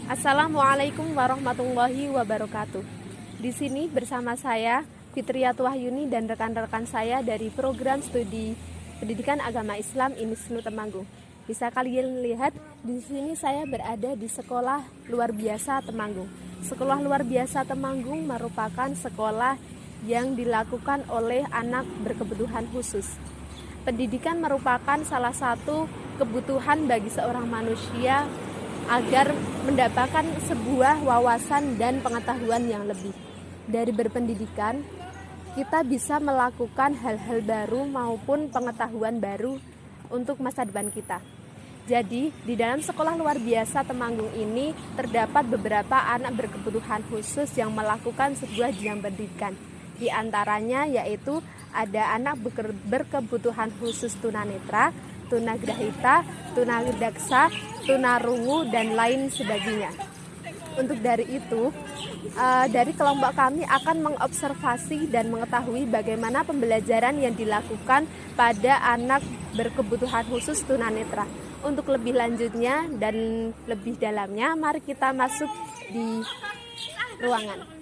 Assalamualaikum warahmatullahi wabarakatuh. Di sini bersama saya Fitriat Wahyuni dan rekan-rekan saya dari program studi Pendidikan Agama Islam IMISNU Temanggung. Bisa kalian lihat di sini saya berada di Sekolah Luar Biasa Temanggung. Sekolah Luar Biasa Temanggung merupakan sekolah yang dilakukan oleh anak berkebutuhan khusus. Pendidikan merupakan salah satu kebutuhan bagi seorang manusia agar mendapatkan sebuah wawasan dan pengetahuan yang lebih. Dari berpendidikan, kita bisa melakukan hal-hal baru maupun pengetahuan baru untuk masa depan kita. Jadi, di dalam Sekolah Luar Biasa Temanggung ini terdapat beberapa anak berkebutuhan khusus yang melakukan sebuah jenjang pendidikan. Di antaranya yaitu ada anak berkebutuhan khusus tunanetra, tunagrahita, tunadaksa, tunarungu, dan lain sebagainya. Untuk dari itu, dari kelompok kami akan mengobservasi dan mengetahui bagaimana pembelajaran yang dilakukan pada anak berkebutuhan khusus tunanetra. Untuk lebih lanjutnya dan lebih dalamnya, mari kita masuk di ruangan.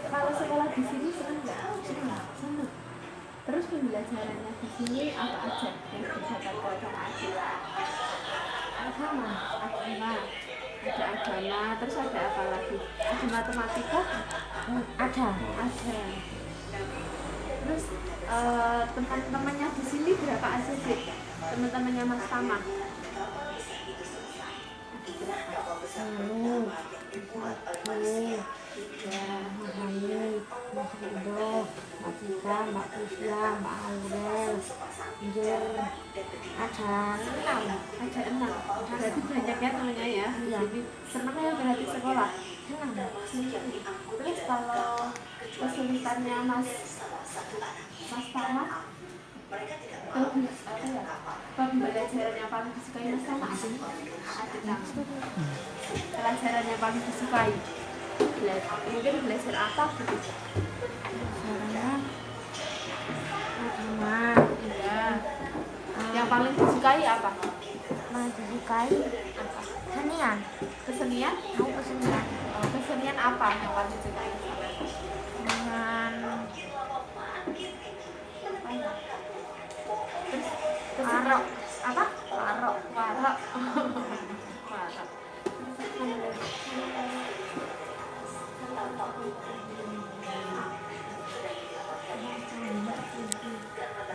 Kalau sekolah di sini senang nggak? Senang. Terus pembelajarannya di sini apa aja yang didapatkan sama adik? Agama. Ada agama. Terus ada apa lagi? Ada matematika? Ada. Terus teman-temannya di sini berapa aja sih? Teman-temannya Mas Tama? Mas Rido, Mas Cika, Mbak Pusla, Mbak Aurel, ada enam. Berarti banyak ya temannya ya? Jadi senang ya berarti sekolah? Senang. Terus kalau kesulitannya Mas Tama, pembelajaran yang paling disukai Mas Tama ada pelajaran yang paling disukai? Mungkin belajar apa gitu? Belajarnya ya. Yang paling disukai apa? Paling disukai apa? Kesenian. Kesenian? Kesenian. Kesenian apa yang paling disukai? Kesenian Warok. Apa? Warok.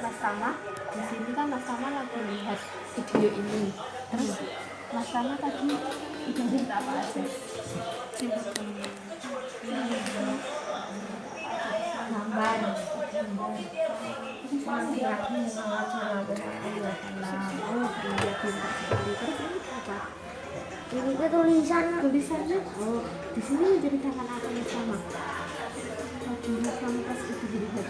Mas Tama, di sini kan Mas Tama lagi lihat video ini. Terus Mas Tama tadi cerita apa aja? Gambar. Ini ke tulisannya. Oh, di sini menceritakan apa yang sama? Dulu kamu pas itu dilihat.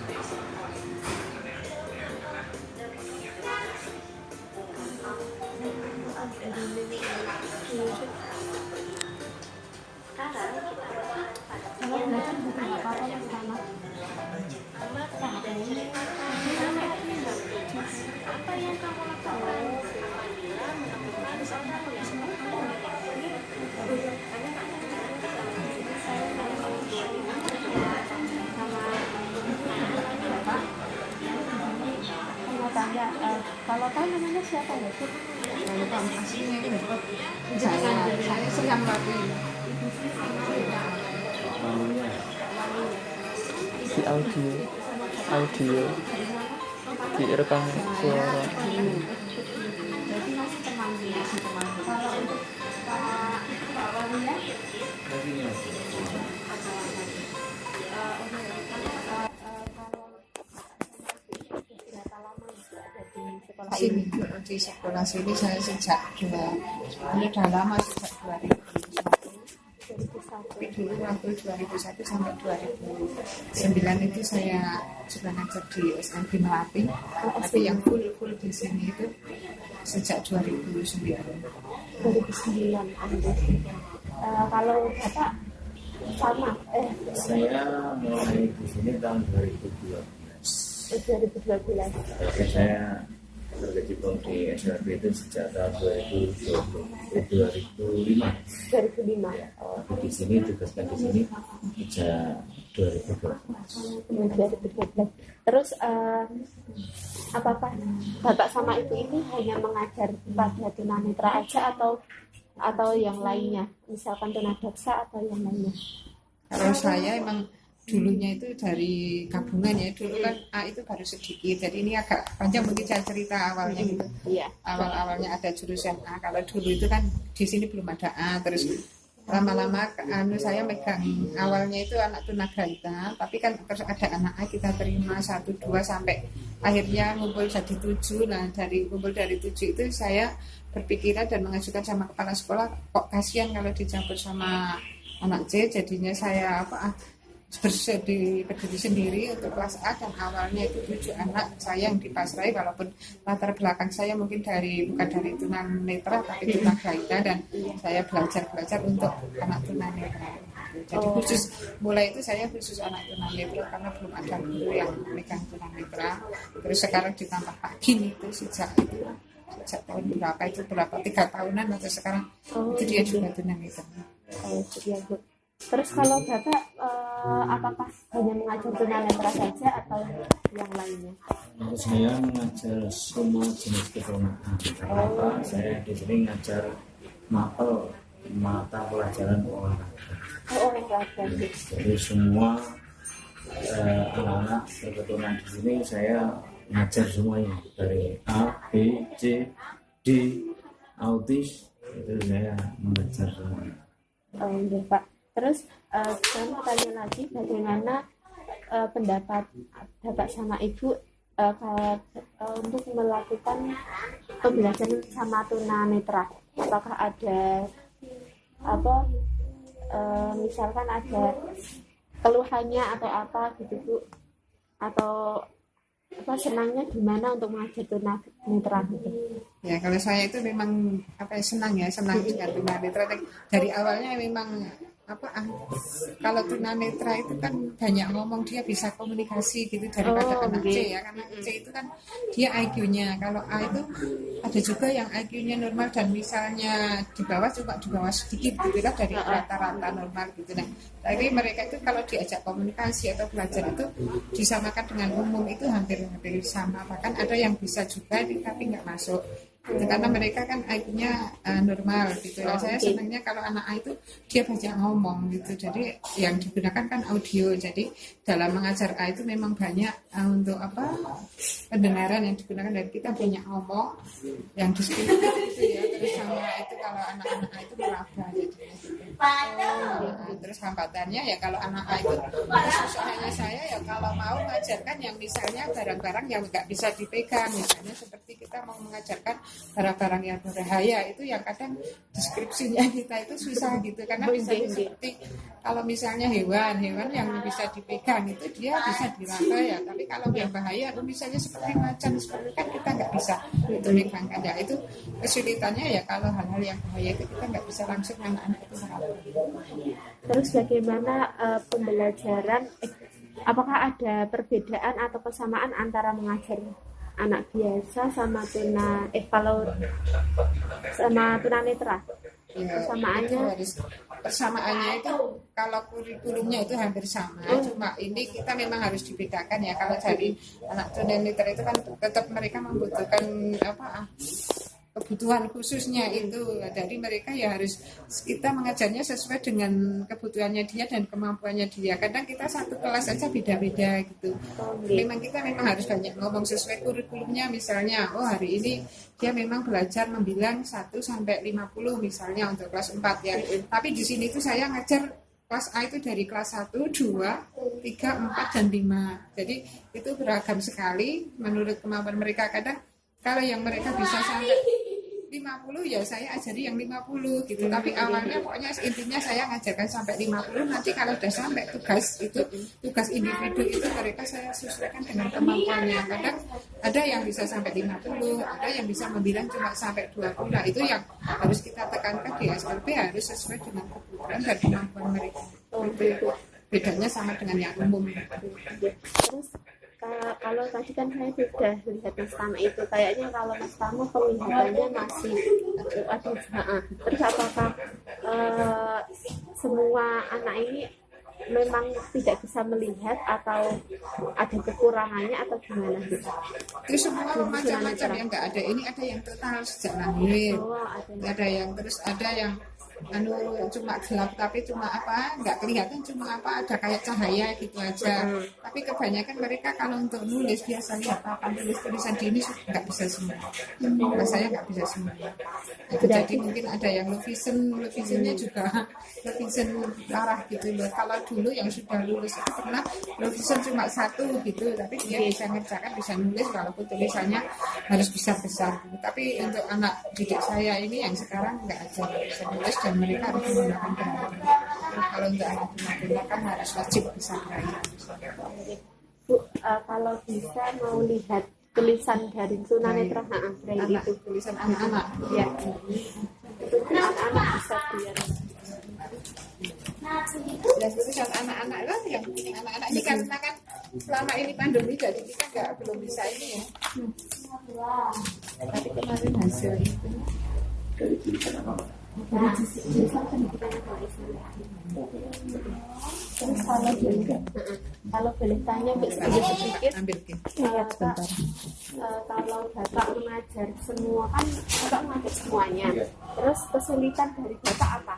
Kalau belajar bukan apa-apa yang sama. Apa yang kamu lakukan? Kalau tahu namanya siapa ya? Kalau tahu aslinya itu saya sedang lagi di audio direkam suara. Berarti masih teman. Kalau untuk Pak Walia, sini di sekolah sini saya sejak ini udah lama sejak 2001. Tapi dulu waktu 2001 sampai 2009 itu saya juga ngajar di SMB Melati, tapi yang full di sini itu sejak 2009. 2009. Kalau Bapak sama Saya mulai di sini tahun 2012. 2012. Jadi saya berkecimpung di SLB itu sejak tahun 2005. 2005. Tapi di sini tugaskan di sini sejak 2012. 2012. Terus apakah Bapak sama Ibu ini hanya mengajar pada tunanetra aja atau yang lainnya, misalkan tunadaksa atau yang lainnya? Kalau saya emang dulunya itu dari gabungan ya, dulu kan A itu baru sedikit, jadi ini agak panjang mungkin saya cerita awalnya gitu. Iya. Awalnya ada jurusan A, kalau dulu itu kan di sini belum ada A, terus lama-lama saya megang awalnya itu anak tunagrahita, tapi kan terus ada anak A kita terima 1, 2 sampai akhirnya ngumpul jadi 7. Nah dari kumpul dari 7 itu saya berpikiran dan mengajukan sama kepala sekolah, kok kasihan kalau dicampur sama anak C, jadinya saya berdiri sendiri untuk kelas A, dan awalnya itu 7 anak saya yang dipasrai, walaupun latar belakang saya mungkin bukan dari tunanetra tapi tunagrahita, dan saya belajar untuk anak tunanetra. Jadi khusus mulai itu saya khusus anak tunanetra karena belum ada guru yang memegang tunanetra. Terus sekarang ditambah Pak Gin itu sejak tahun berapa 3 tahunan atau sekarang itu dia juga tunanetra. Iya, Bu. Terus kalau Bapak apakah hanya mengajar tunanetra saja atau yang lainnya? Untuk saya mengajar semua jenis keturunan. Kenapa? Saya di sini mengajar mapel mata pelajaran olahraga. Olahraga. Jadi semua anak-anak berketurunan di sini saya mengajar semuanya, dari A, B, C, D, autis, itu saya mengajar semuanya. Iya, Pak. Terus saya mau tanya lagi, bagaimana pendapat Bapak sama Ibu untuk melakukan pembelajaran sama tunanetra? Apakah ada misalkan ada keluhannya atau apa gitu, Bu? Atau senangnya gimana untuk mengajar tunanetra gitu? Ya kalau saya itu memang senang dengan tunanetra. Dari awalnya memang kalau tunanetra itu kan banyak ngomong, dia bisa komunikasi gitu daripada anak C ya, karena C itu kan dia IQ-nya, kalau A itu ada juga yang IQ-nya normal dan misalnya di bawah sedikit gitu lah dari rata-rata normal gitu. Nah, tapi mereka itu kalau diajak komunikasi atau belajar itu disamakan dengan umum itu hampir sama, bahkan ada yang bisa juga tapi nggak masuk. Gitu, karena mereka kan IQ-nya normal gitu ya. Saya senangnya kalau anak A itu dia banyak ngomong gitu, jadi yang digunakan kan audio, jadi dalam mengajar A itu memang banyak untuk pendengaran yang digunakan, dan kita banyak ngomong yang diskusi gitu ya. Terus sama itu kalau anak-anak A itu meraba gitu. Terus hambatannya ya kalau anak A itu susahnya saya ya kalau mau mengajarkan yang misalnya barang-barang yang nggak bisa dipegang, misalnya seperti kita mau mengajarkan barang-barang yang berbahaya, itu yang kadang deskripsinya kita itu susah gitu, karena misalnya seperti kalau misalnya hewan yang bisa dipegang itu dia bisa diraba ya, tapi kalau yang bahaya misalnya seperti macan seperti kan kita nggak bisa itu megangkan ya, itu kesulitannya ya kalau hal-hal yang bahaya itu kita nggak bisa langsung anak-anak itu meraba. Terus bagaimana pembelajaran apakah ada perbedaan atau kesamaan antara mengajar anak biasa sama tunanetra? Persamaannya itu kalau kurikulumnya itu hampir sama, cuma ini kita memang harus dibedakan ya. Kalau dari anak tunanetra itu kan tetap mereka membutuhkan kebutuhan khususnya itu dari mereka, ya harus kita mengajarnya sesuai dengan kebutuhannya dia dan kemampuannya dia. Kadang kita satu kelas saja beda-beda gitu. Memang harus banyak ngomong sesuai kurikulumnya. Misalnya hari ini dia memang belajar membilang 1 sampai 50 misalnya untuk kelas 4 ya. Tapi di sini itu saya ngajar kelas A itu dari kelas 1, 2, 3, 4 dan 5. Jadi itu beragam sekali menurut kemampuan mereka. Kadang kalau yang mereka bisa sampai 50 ya saya ajari yang 50 gitu. Tapi awalnya pokoknya intinya saya ngajarkan sampai 50. Nanti kalau udah sampai tugas individu itu mereka saya sesuaikan dengan kemampuannya. Kadang ada yang bisa sampai 50, ada yang bisa membilang cuma sampai 20. Nah, itu yang harus kita tekankan di SLP, harus sesuai dengan kebutuhan dan kemampuan mereka. Itu bedanya sama dengan yang umum. Terus kalau tadi kan saya sudah lihat Mas Tama itu, kayaknya kalau Mas Tama penglihatannya masih terus apakah semua anak ini memang tidak bisa melihat atau ada kekurangannya atau gimana gitu? Itu semua macam-macam yang nggak ada. Ini ada yang total sejak lahir, ada yang terus ada yang cuma gelap tapi cuma nggak kelihatan, cuma ada kayak cahaya gitu aja. Tapi kebanyakan mereka kalau untuk nulis biasa lihat papan tulisan di ini nggak bisa semua. Saya nggak bisa semua. Jadi mungkin ada yang low visionnya juga low vision parah gitu loh. Kalau dulu yang sudah lulus itu pernah low vision cuma 1 gitu, tapi dia bisa ngerjakan, bisa nulis walaupun tulisannya harus besar-besar gitu. Tapi untuk anak didik saya ini yang sekarang nggak aja bisa nulis dan mereka harus menggunakan braille. Kalau untuk anak tuna kan harus wajib bisa braille. Bu, kalau bisa mau lihat tulisan dari tunanetra braille itu tulisan anak-anak ya, itu anak-anak bisa biar ya tulisan anak-anak lah yang anak-anak ini karena kan selama ini pandemi jadi kita belum bisa ini ya. Tapi kemarin hasil itu terus kalau boleh tanya sedikit lihat sebentar, kalau Bapak mengajar semua kan Bapak mengajar semuanya, terus kesulitan dari Bapak apa?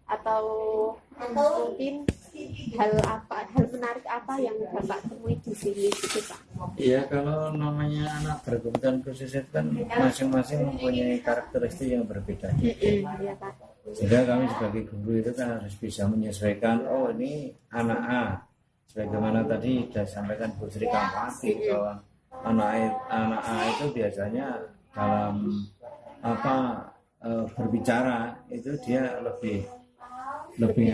Atau mungkin hal menarik apa yang Bapak temui di sini gitu Pak? Iya, kalau namanya anak berkebutuhan khusus itu kan masing-masing mempunyai karakteristik yang berbeda. Iya Pak. Sehingga kami sebagai guru itu kan harus bisa menyesuaikan, oh ini anak A, sebagaimana tadi sudah sampaikan Bu Sri Kampati bahwa anak A itu biasanya dalam berbicara itu dia lebih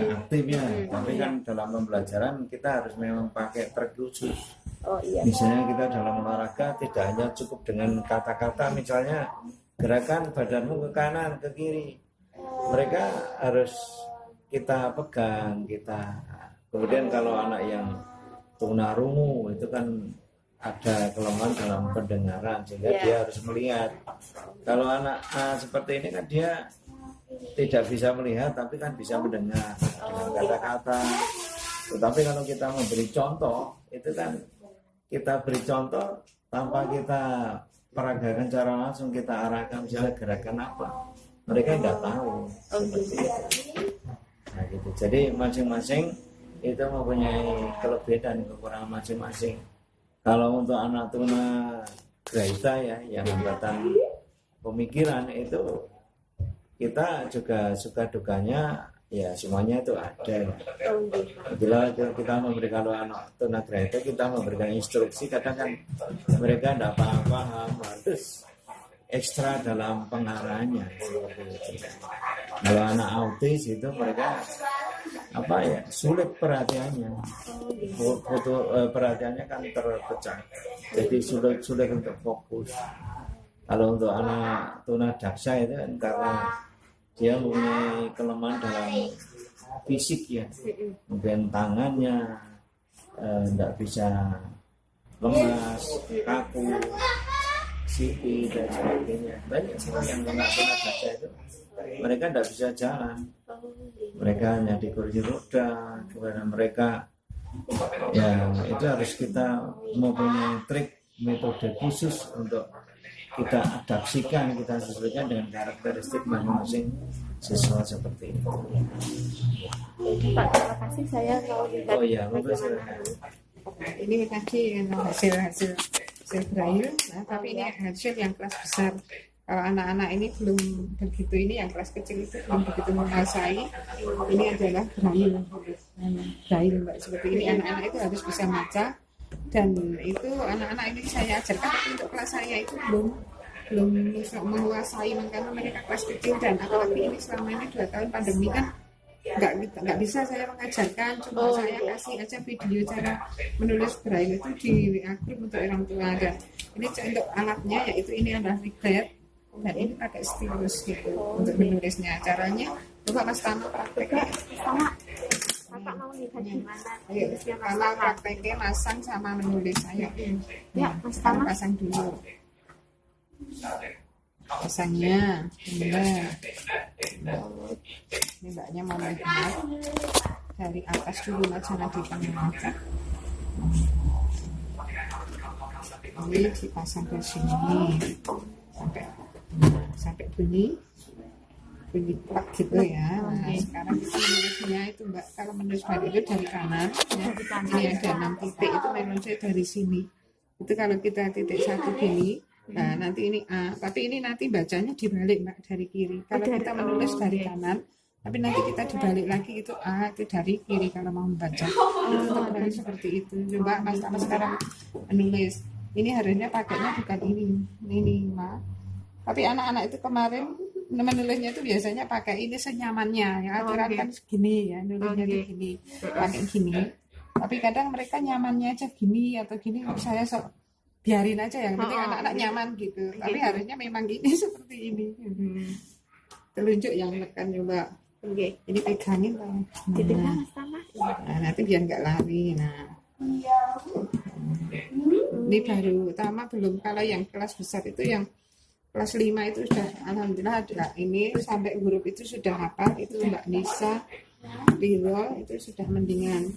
aktif ya, tapi kan dalam pembelajaran kita harus memang pakai trik khusus. Misalnya kita dalam olahraga tidak hanya cukup dengan kata-kata, misalnya gerakan badanmu ke kanan ke kiri, mereka harus kita pegang, kemudian kalau anak yang tunarungu itu kan ada kelemahan dalam pendengaran sehingga dia harus melihat. Kalau anak seperti ini kan dia tidak bisa melihat tapi kan bisa mendengar dengan kata-kata. Tetapi kalau kita memberi contoh, itu kan kita beri contoh tanpa kita peragakan cara langsung, kita arahkan misalnya gerakan apa, mereka tidak tahu seperti itu. Nah gitu. Jadi masing-masing itu mempunyai kelebihan dan kekurangan masing-masing. Kalau untuk anak tuna grahita ya, yang hambatan pemikiran itu kita juga suka dukanya ya semuanya itu ada. Bila kita memberikan anak tunagrahita, kita memberikan instruksi, kadang kan mereka tidak paham, harus ekstra dalam pengarahannya seperti itu. Kalau anak autis itu mereka sulit perhatiannya, perhatiannya kan terpecah, jadi sulit untuk fokus. Kalau untuk anak tunadaksa itu kan karena dia mempunyai kelemahan dalam fisik ya, mungkin tangannya tidak bisa, lemas, kaku, sipit dan sebagainya. Banyak sekali yang kena tunadaksa itu mereka tidak bisa jalan, mereka hanya di kursi roda. Kepada mereka ya itu harus kita mempunyai trik metode khusus untuk kita adaptasikan, kita sesuaikan dengan karakteristik masing-masing siswa seperti itu. Pak, terima kasih, saya mau lihat. Oh iya, silakan. Ini tadi hasil braille, tapi ini hasil yang kelas besar. Kalau anak-anak ini belum begitu, ini yang kelas kecil itu belum begitu menguasai. Ini adalah braille Mbak, seperti ini. Anak-anak itu harus bisa baca, dan itu anak-anak ini saya ajarkan, tapi untuk kelas saya itu belum belum menguasai, karena mereka kelas kecil, dan apalagi ini selama ini 2 tahun pandemi kan nggak bisa saya mengajarkan, cuma saya kasih aja video cara menulis braille itu di WA group untuk orang tua. Dan ini untuk alatnya, yaitu ini adalah Riglet, dan ini pakai stylus gitu untuk menulisnya. Caranya coba Mas Tama prakteknya. Sama Bapak mau lihat gimana tulisnya Mas Kalau Tama? prakteknya masang sama menulis saya. Ya, Mas Tama. Pasang dulu. Pasangnya, ini mbaknya mau lihat dari atas dulu, jangan di tengah. Ini dipasang ke sini sampai bunyi plak gitu ya. Nah, sekarang kita menulisnya itu Mbak, kalau menulis braille itu dari kanan ya. Ini ada 6 titik, itu memang saya dari sini. Itu kalau kita titik 1 gini, nah nanti ini A, tapi ini nanti bacanya dibalik Mbak, dari kiri. Kalau kita menulis dari kanan, tapi nanti kita dibalik lagi, itu A, itu dari kiri kalau mau membaca. Itu menulis seperti itu. Coba Mas Tama sekarang menulis. Ini harusnya pakainya bukan ini Ma. Tapi anak-anak itu kemarin menulisnya itu biasanya pakai ini senyamannya. Yang aturan kan segini ya, nulisnya itu gini, pakai gini. Tapi kadang mereka nyamannya aja gini atau gini, saya biarin aja, yang penting anak-anak nyaman gitu. Tapi harusnya memang gini seperti ini. Telunjuk yang menekan coba. Ini pegangin lah. Nah, nanti biar nggak lari. Nah, ini baru utama belum. Kalau yang kelas besar itu, yang kelas 5 itu sudah alhamdulillah ada ini sampai huruf itu sudah hafal. Itu Mbak Nisa, Liro itu sudah mendingan.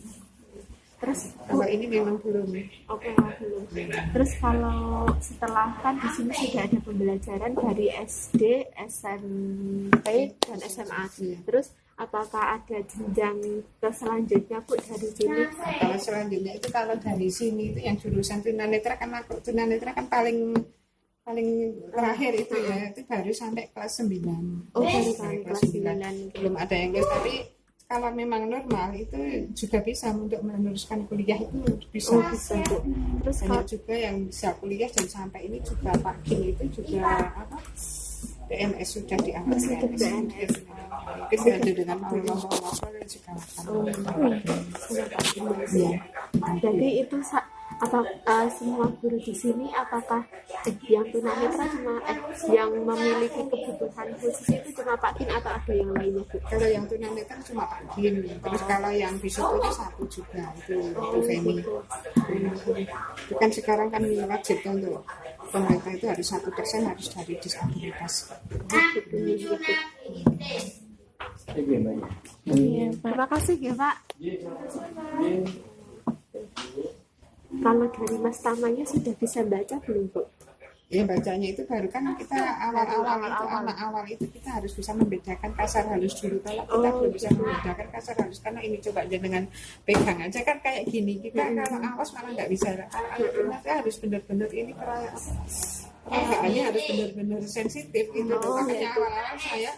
Terus Kalau ini memang belum. Oke, belum. Terus kalau setelah, kan di sini sudah ada pembelajaran dari SD, SMP, dan SMA. Terus apakah ada jenjang ke selanjutnya Bu dari sini? Kalau selanjutnya itu, kalau dari sini itu yang jurusan tunanetra, karena tunanetra kan paling terakhir itu ya, itu baru sampai kelas 9. Oh, baru sampai kelas 9. Belum ada yang kelas, tapi kalau memang normal itu juga bisa untuk meneruskan kuliah, itu bisa. Bu. Terus Banyak juga yang bisa kuliah, dan sampai ini juga Pak Gil itu juga apa? DNS sudah diangkat DNS. Mungkin ada dengan Allah juga. Iya. Jadi itu semua guru di sini, apakah yang tunanetra cuma yang memiliki kebutuhan khusus itu cuma Pak Kin atau ada yang lainnya Bu? Kalau yang tunanetra cuma Pak Kin. Terus kalau yang bisu itu 1 juga, itu Femi. Itu kan sekarang kan wajib untuk pemerintah itu harus 1% harus dari disabilitas. Terima kasih ya Pak. Kalau dari Mas Tamanya sudah bisa baca belum Bu? Ya, bacanya itu baru kan kita awal itu kita harus bisa membedakan kasar halus dulu. Kalau kita belum bisa membedakan kasar halus, karena ini coba dengan pegang aja kan kayak gini, kita kalau awas malah nggak bisa. Kita harus benar-benar ini peragaannya harus benar-benar sensitif gitu. Makanya awal-awal saya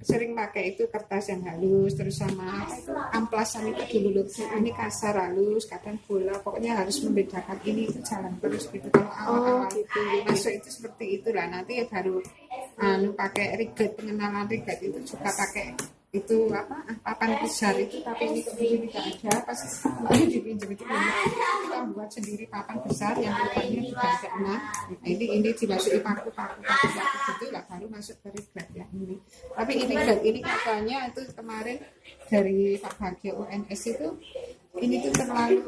sering pakai itu kertas yang halus, terus sama itu amplasan itu dulu. Ini kasar halus, kadang bola, pokoknya harus membedakan ini itu jalan terus gitu. Kalau awal-awal masuk itu seperti itulah. Nanti baru pakai Riglet, pengenalan Riglet itu juga pakai itu papan besar itu, tapi ini tidak ada, pas dipinjam itu kita buat sendiri papan besar yang lebarnya juga ada 6. Nah, ini dimasuki paku gitu lah, baru masuk ke Riglet ya ini. Tapi ini Riglet ini katanya itu kemarin dari Pak Bagio UNS itu, ini tuh terlalu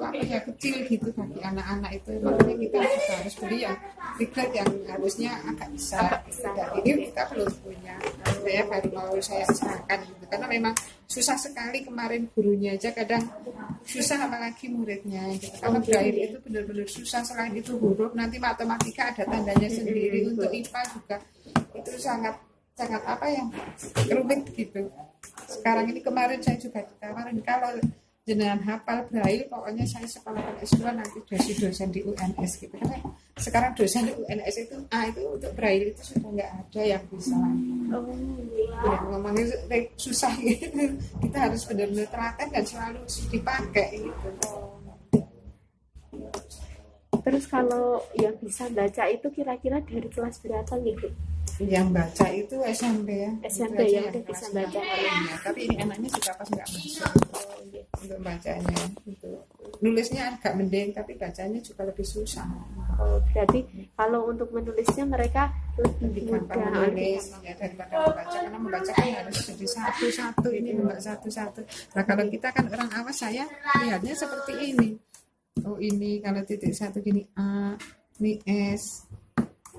kecil gitu bagi anak-anak itu, makanya kita juga harus beli yang Riglet yang harusnya agak besar. Ini kita belum punya, saya baru mau saya usahakan gitu, karena memang susah sekali kemarin gurunya aja kadang susah, apalagi muridnya gitu. Karena braille itu benar-benar susah, selain itu huruf, nanti matematika ada tandanya sendiri, untuk IPA juga itu sangat rumit gitu. Sekarang ini kemarin saya juga ditawarin, kalau jenengan hafal braille, pokoknya saya sekolahkan S2 nanti dosen di UNS gitu. Karena sekarang dosen di UNS itu itu untuk braille itu sudah nggak ada yang bisa. Ya, ngomongnya susah gitu. Kita harus benar-benar telaten dan selalu dipakai gitu. Terus kalau yang bisa baca itu kira-kira dari kelas berapa gitu? Yang baca itu SMP ya. SMP Itu aja yang udah kelas bisa 6. baca. Iya, tapi ini anaknya juga pas nggak masuk untuk bacanya itu. Nulisnya agak mending tapi bacanya juga lebih susah. Oh, berarti kalau untuk menulisnya mereka lebih Lebih gampang mudah. menulis ya daripada membaca, karena membaca kan harus jadi satu-satu, ini enggak satu-satu. Nah kalau kita kan orang awas, saya lihatnya seperti ini. Oh ini kalau titik satu gini A, ini S,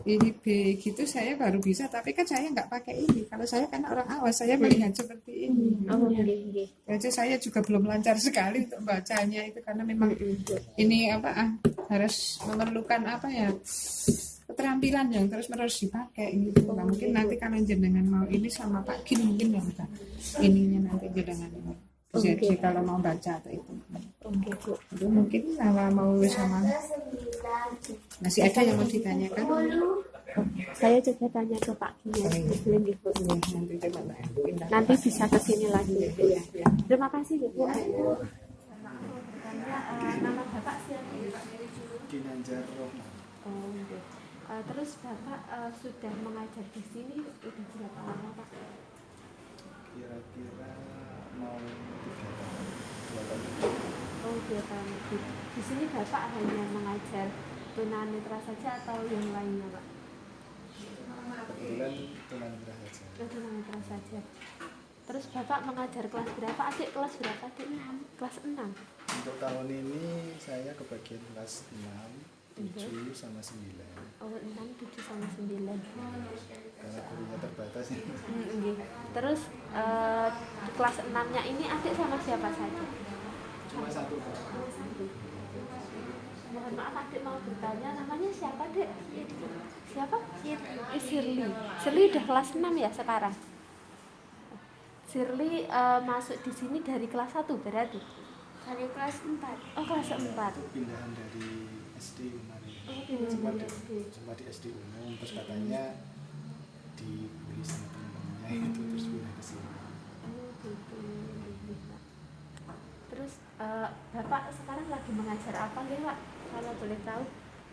ini B gitu saya baru bisa, tapi kan saya nggak pakai ini. Kalau saya kan orang awas, saya melihat seperti ini. Oh, nggih. Jadi saya juga belum lancar sekali untuk bacanya itu, karena memang ini harus memerlukan keterampilan yang terus menerus dipakai gitu. Nah, mungkin nanti kalau jenengan mau ini sama Pak Gin mungkin ya Mbak. Ininya nanti jenengan ini. Jadi kalau mau baca atau itu. Oke, Bu. Itu mungkin kalau mau sama masih ada yang mau ditanyakan. Saya coba tanya ke Pak Gin ya. Boleh nggih, Bu? Ya, nanti coba pindah. Nanti bisa ke sini lagi. Iya, iya. Terima kasih, Bu. Nama Bapak siapa? Ginanjar Rohman. Oh, oke. Terus Bapak sudah mengajar di sini udah berapa lama, Pak? Kira-kira mau 3 tahun, 2 tahun. Oh, 2 tahun lebih. Di sini Bapak hanya mengajar tunanetra saja atau yang lainnya, Pak? Kebetulan tunanetra saja. Oh, tunanetra saja. Terus Bapak mengajar kelas berapa? Adik kelas berapa? Adik 6. Kelas 6. Untuk tahun ini saya kebagian kelas 6, 7 sama 9. Oh, 6, 7 sama 9. Karena gurunya terbatas. Nggih. Terus kelas 6-nya ini adik sama siapa saja? Cuma satu. Oh, satu. Mohon maaf adik mau bertanya, namanya siapa, Dek? Siapa? Shirley. Shirley udah kelas 6 ya sekarang? Shirley masuk di sini dari kelas 1 berarti? Dari kelas 4. Oh, kelas 4. Itu pindahan dari SD kemarin. Oh, pindahan dari SD. Sempat di SD umum, terus katanya dibully sama teman-temannya itu, terus pindah ke sini. Oh, gitu. Terus Bapak sekarang lagi mengajar apa ya, Pak? Kalau boleh tahu?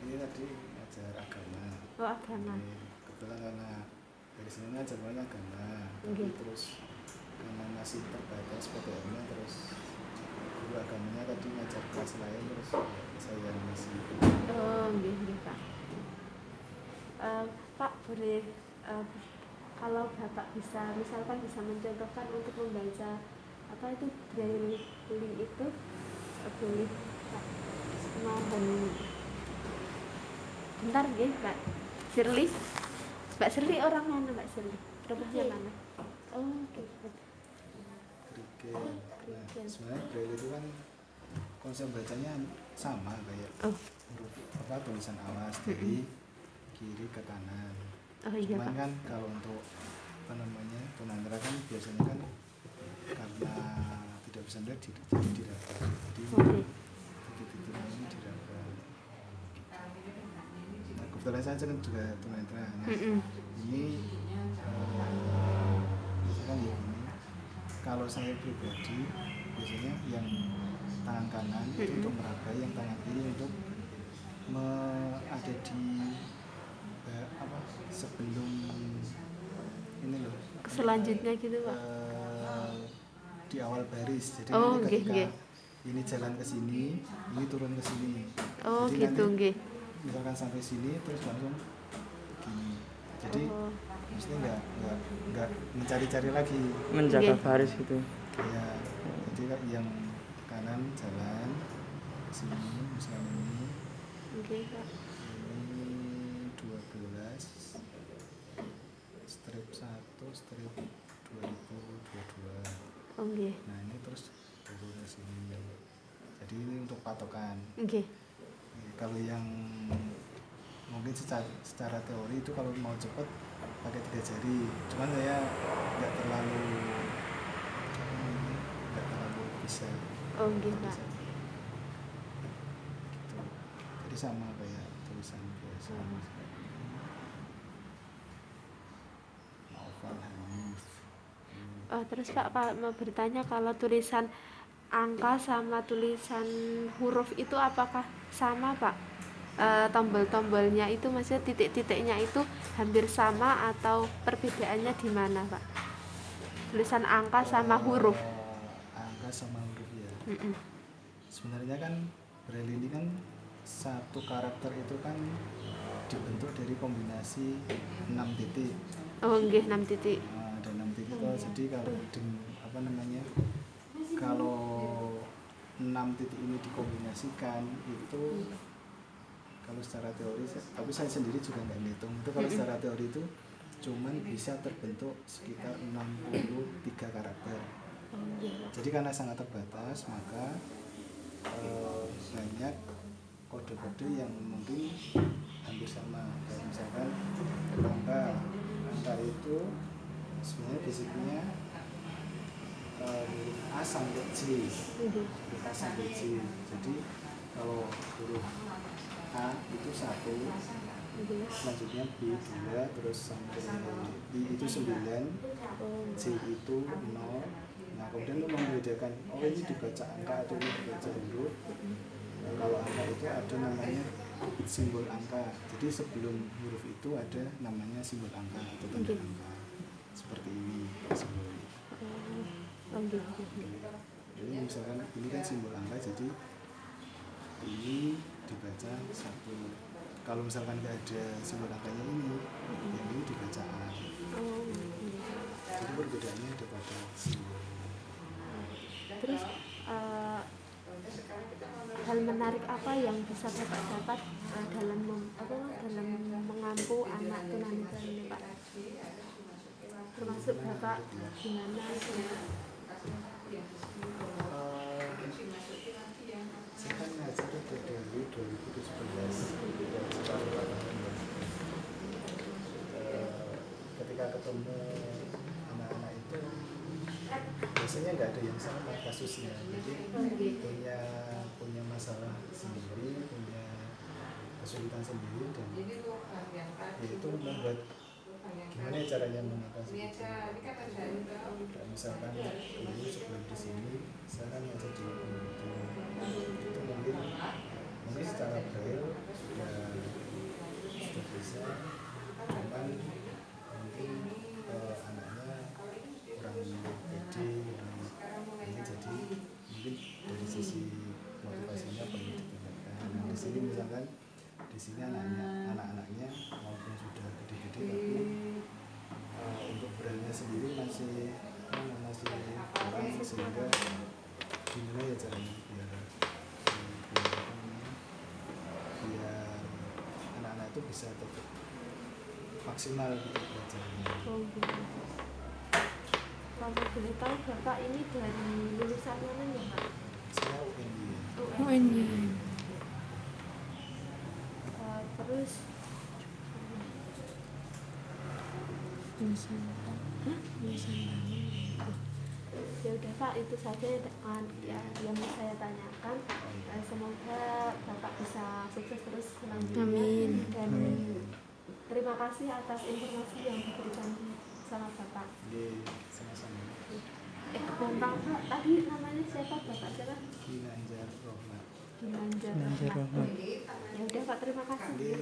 Ini tadi ngajar agama. Oh, agama. Ini kebetulan karena dari sini ngajar banyak agama, tapi Oke. terus karena masih terbatas PTN-nya, terus guru agamanya tadi ngajar kelas lain, terus saya masih Oh, nggih, Pak. Pak, boleh kalau Bapak bisa misalkan bisa mencontohkan untuk membaca apa itu braille itu boleh, Pak. Mohon bentar nggih, Mbak Shirley. Mbak Shirley orang mana, Mbak Shirley? Rumahnya mana? Oh, oke. kerikil. Nah, sebenarnya braille itu kan konsep bacanya sama kayak Oh. huruf tulisan awas dari kiri ke kanan. Oh iya, Cuman Pak. kan kalau untuk tunanetra kan biasanya kan karena tidak bisa melihat jadi diraba. Jadi Oke. titik-titik ini diraba. Nah, kebetulan saya kan juga tunanetra. Nah, ini misalkan ya ini, kalau saya pribadi biasanya yang tangan kanan itu untuk meraba, yang tangan kiri untuk ada di sebelum ini loh, Selanjutnya gitu, Pak. di awal baris. Jadi Oh, nanti nggih, ketika nggih. ini jalan ke sini, ini turun ke sini. Oh, Jadi gitu, nanti nggih. misalkan sampai sini terus langsung gini. Jadi Oh. mesti nggak mencari-cari lagi. Menjaga Oke. baris gitu. Ya, jadi kan yang kanan jalan ke sini, misalnya ini Oke, Pak. 12 strip 1 strip 2022. Oh, nggih. Nah ini terus turun ke sini. Jadi ini untuk patokan. Nggih. Kalau yang mungkin secara teori itu kalau mau cepet pakai 3 jari. Cuman saya nggak terlalu bisa. Oh, nggih, Pak. Gitu. Jadi sama kayak tulisan biasa. Novel Hanif. Oh, terus Pak mau bertanya kalau tulisan angka sama tulisan huruf itu apakah sama, Pak? tombol-tombolnya itu maksudnya titik-titiknya itu hampir sama atau perbedaannya di mana Pak? Tulisan angka sama huruf. Angka sama huruf ya. Mm-mm. Sebenarnya kan Braille ini kan satu karakter itu kan dibentuk dari kombinasi 6 titik. Oh nggih 6 titik. Ada 6 titik toh. Jadi kalau 6 titik ini dikombinasikan itu kalau secara teori, tapi saya sendiri juga nggak ngitung itu kalau secara teori itu cuman bisa terbentuk sekitar 63 karakter. Jadi karena sangat terbatas maka banyak kode-kode yang mungkin hampir sama. Kayak misalkan angka itu sebenarnya basicnya huruf A sampai J. Huruf A sampai J. Jadi kalau huruf A itu 1, selanjutnya B 2, terus sampai I itu 9, C itu 0. Nah kemudian membedakan ini dibaca angka atau ini dibaca huruf. Nah, kalau angka itu ada namanya simbol angka. Jadi sebelum huruf itu ada namanya simbol angka atau tanda angka. Seperti ini simbolnya. Jadi misalkan ini kan simbol angka, jadi ini dibaca 1. Kalau misalkan nggak ada simbol angkanya ini, yang ini dibaca A. Jadi perbedaannya ada pada simbol. Terus hal menarik apa yang bisa Bapak dapat dalam mengampu anak tunanetra ini Pak? Termasuk Bapak gimana? Saya kan ngajar dari 2017 ketika ketemu anak-anak itu biasanya nggak ada yang sama kasusnya, jadi punya masalah sendiri, punya kesulitan sendiri, dan itu membuat gimana caranya mengatasi itu. Dan misalkan dulu sebelum di sini saya kan ngajar di itu mungkin secara Braille sudah bisa, cuman mungkin anaknya kurang pede, ini jadi mungkin dari sisi motivasinya perlu ditingkatkan. Nah di sini misalkan di sini anak-anaknya walaupun sudah gede-gede tapi untuk Braille-nya sendiri masih kurang, sehingga gimana ya caranya biar anak-anak itu bisa tetap maksimal gitu belajarnya. Kalau boleh tahu Bapak ini dari lulusan mana ya Pak? Saya UNY. Terus ya udah Pak, itu saja yang mau saya tanyakan. Semoga Bapak bisa sukses terus selanjutnya. Amin. Dan terima kasih atas informasi yang diberikan sama Bapak. Sama-sama. Bapak tadi namanya siapa? Bapak siapa? Ginanjar Rohmat. Ginanjar Rohmat. Ya udah Pak, terima kasih.